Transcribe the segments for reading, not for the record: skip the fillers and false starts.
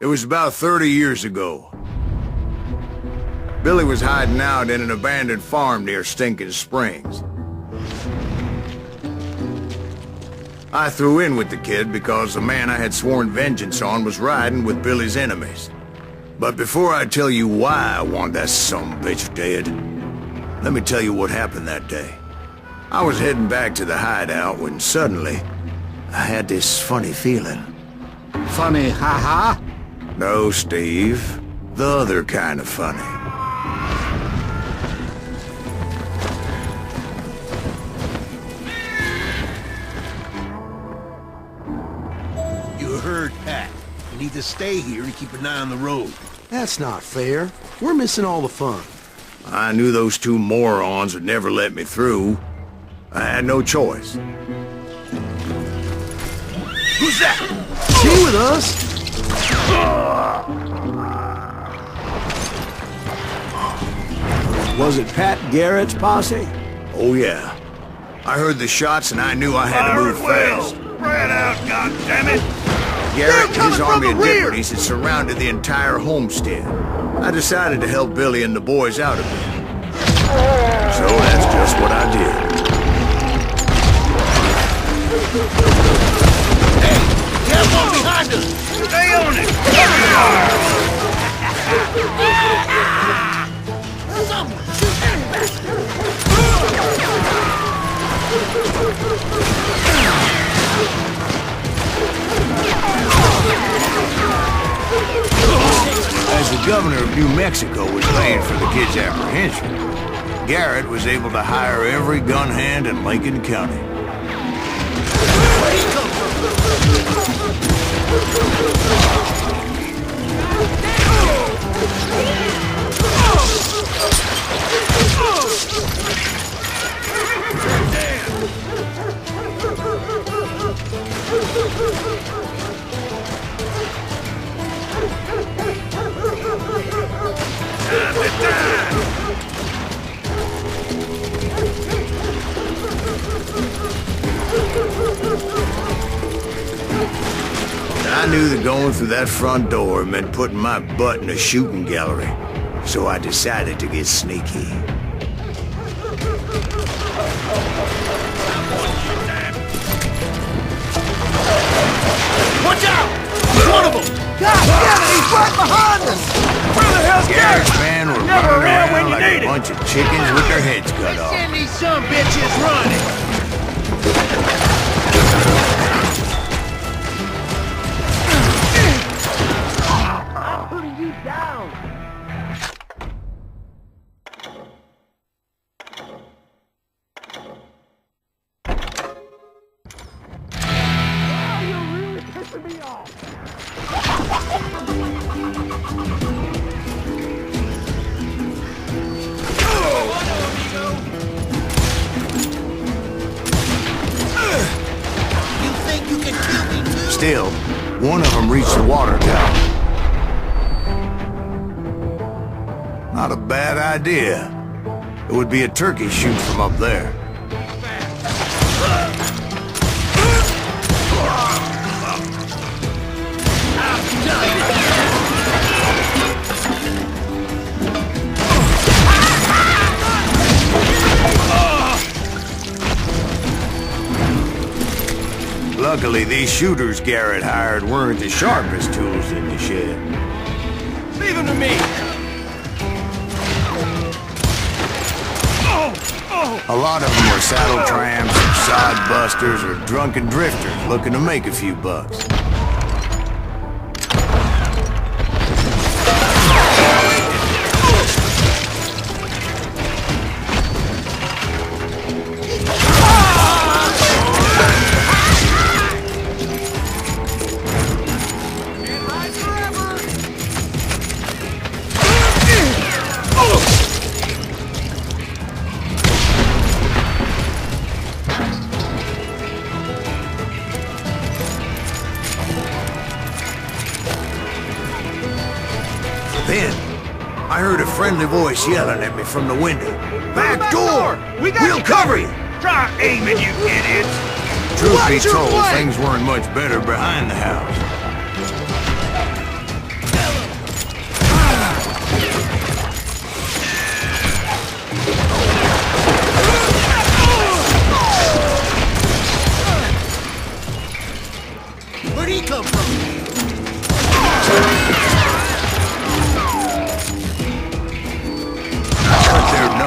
It was about 30 years ago. Billy was hiding out in an abandoned farm near Stinking Springs. I threw in with the kid because the man I had sworn vengeance on was riding with Billy's enemies. But before I tell you why I want that sumbitch dead, let me tell you what happened that day. I was heading back to the hideout when suddenly I had this funny feeling. Funny, haha? No, Steve. The other kind of funny. You heard Pat. You need to stay here and keep an eye on the road. That's not fair. We're missing all the fun. I knew those two morons would never let me through. I had no choice. Who's that? Stay with us! Was it Pat Garrett's posse? Oh yeah. I heard the shots and I knew I had to move fast. Spread out, goddammit! Garrett and his army of deputies had surrounded the entire homestead. I decided to help Billy and the boys out a bit. So that's just what I did. Hey, we have one behind us! Stay on it! Someone shoot that bastard! As the governor of New Mexico was paying for the kid's apprehension, Garrett was able to hire every gun hand in Lincoln County. I knew that going through that front door meant putting my butt in a shooting gallery, so I decided to get sneaky. Watch out! One of them! God damn it, he's right behind us! Where the hell's Garrett's Garrett? men were Never running around when around you like need a it. bunch of chickens with their heads cut off. Send these some bitches running! I'm putting you down! Oh, you're really pissing me off! You think you can kill me too? Still, one of them reached the water tower. Not a bad idea. It would be a turkey shoot from up there. Luckily, these shooters Garrett hired weren't the sharpest tools in the shed. Leave him to me! A lot of them were saddle tramps, sod busters, or drunken drifters looking to make a few bucks. Then, I heard a friendly voice yelling at me from the window. Back door! We'll cover you! Try aiming, you idiots! Truth be told, things weren't much better behind the house.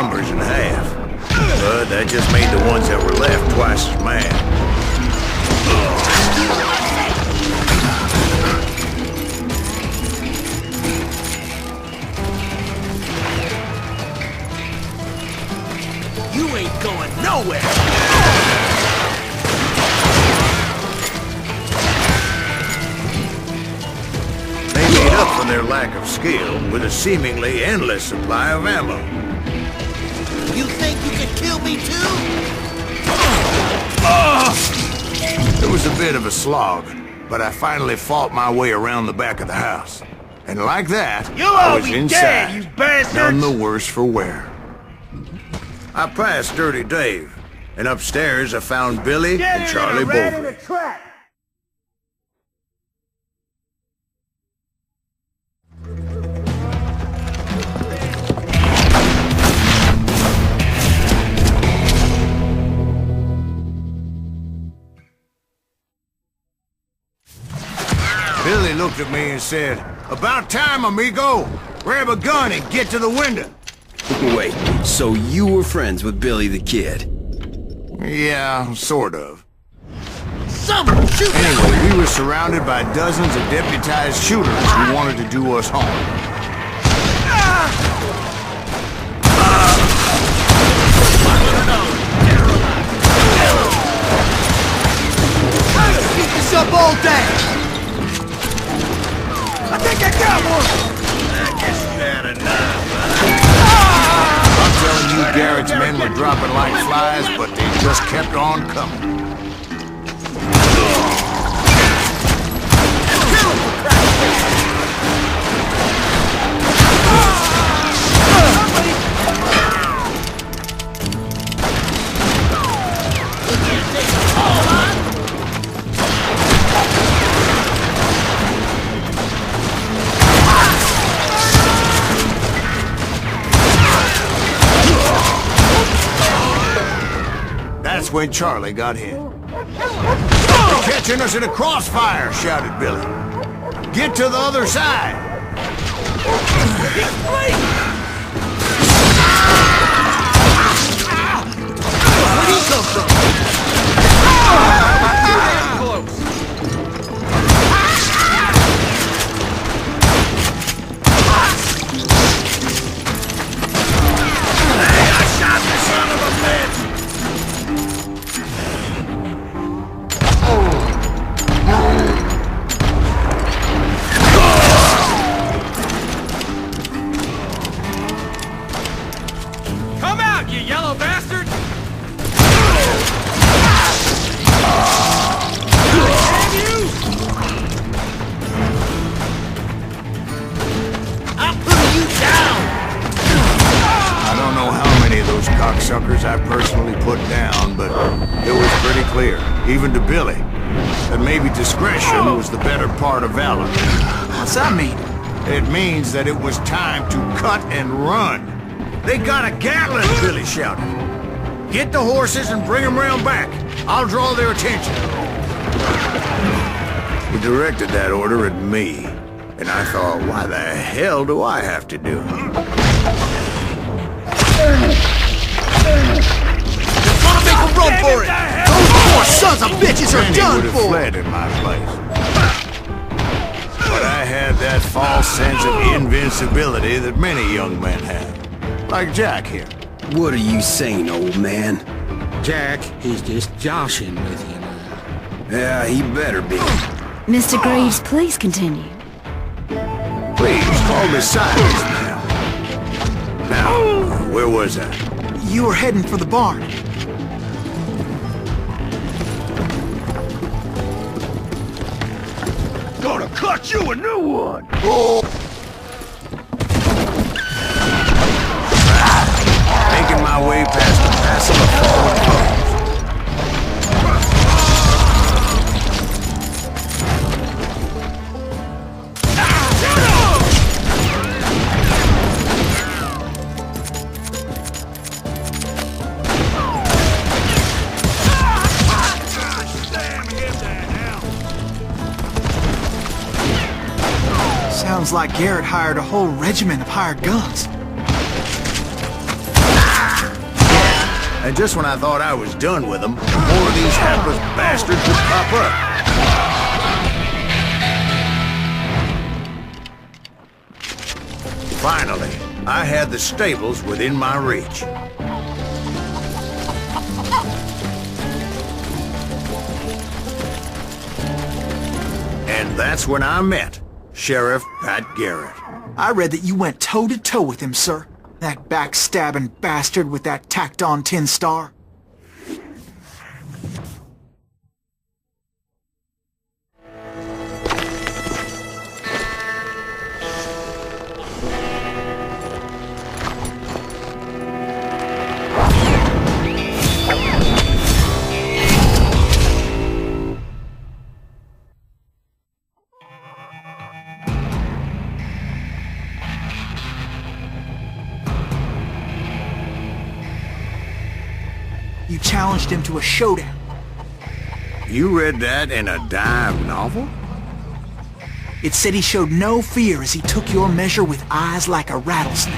numbers in half. But that just made the ones that were left twice as mad. You ain't going nowhere! They made up for their lack of skill with a seemingly endless supply of ammo. You think you can kill me too? It was a bit of a slog, but I finally fought my way around the back of the house. And like that, You'll I all was be inside, dead, you bastards! none the worse for wear. I passed Dirty Dave, and upstairs I found Billy and Charlie Bovary. Trap! Billy looked at me and said, "About time, amigo! Grab a gun and get to the window!" Wait, so you were friends with Billy the Kid? Yeah, sort of. Someone shoot me! Anyway, we were surrounded by dozens of deputized shooters who wanted to do us harm. Keep this up all day! I think I got one! I guess you had enough. I'm telling you, Garrett's men were dropping like flies, but they just kept on coming. That's when Charlie got hit. "They're catching us in a crossfire!" shouted Billy. "Get to the other side!" Where'd he come from? Hey, I shot the son of a bitch! Come out, you yellow bastard! Damn you! I'm putting you down! I don't know how many of those cocksuckers I personally put down, but it was pretty clear, even to Billy, that maybe discretion was the better part of valor. What's that mean? It means that it was time to cut and run. "They got a Gatling!" Billy shouted. "Get the horses and bring them round back. I'll draw their attention." He directed that order at me, and I thought, why the hell do I have to do it? Wanna make a run for it! Those poor sons of bitches are Many done would have for! fled in my place. But I had that false sense of invincibility that many young men have. Like Jack here. What are you saying, old man? Jack, he's just joshing with you now. Yeah, he better be. Mr. Greaves, please continue. Please, call me Silence now. Now, where was I? You were heading for the barn. Gonna cut you a new one! Oh. Making my way past the passing of fallen foes. Sounds like Garrett hired a whole regiment of hired guns. And just when I thought I was done with them, more of these hapless bastards would pop up. Finally, I had the stables within my reach. And that's when I met Sheriff Pat Garrett. I read that you went toe-to-toe with him, sir. That backstabbing bastard with that tacked-on tin star. You challenged him to a showdown. You read that in a dime novel? It said he showed no fear as he took your measure with eyes like a rattlesnake.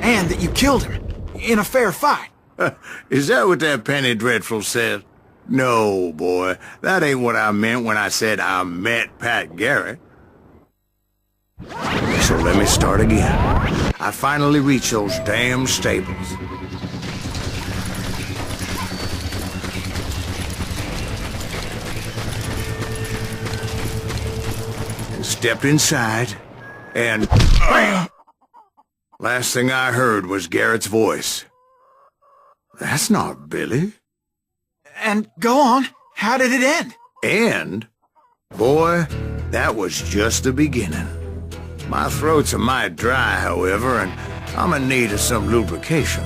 And that you killed him in a fair fight. Is that what that Penny Dreadful said? No, boy. That ain't what I meant when I said I met Pat Garrett. So let me start again. I finally reached those damn stables. And stepped inside, and bam! Last thing I heard was Garrett's voice. That's not Billy. And go on. How did it end? And, boy, that was just the beginning. My throat's a mite dry, however, and I'm in need of some lubrication.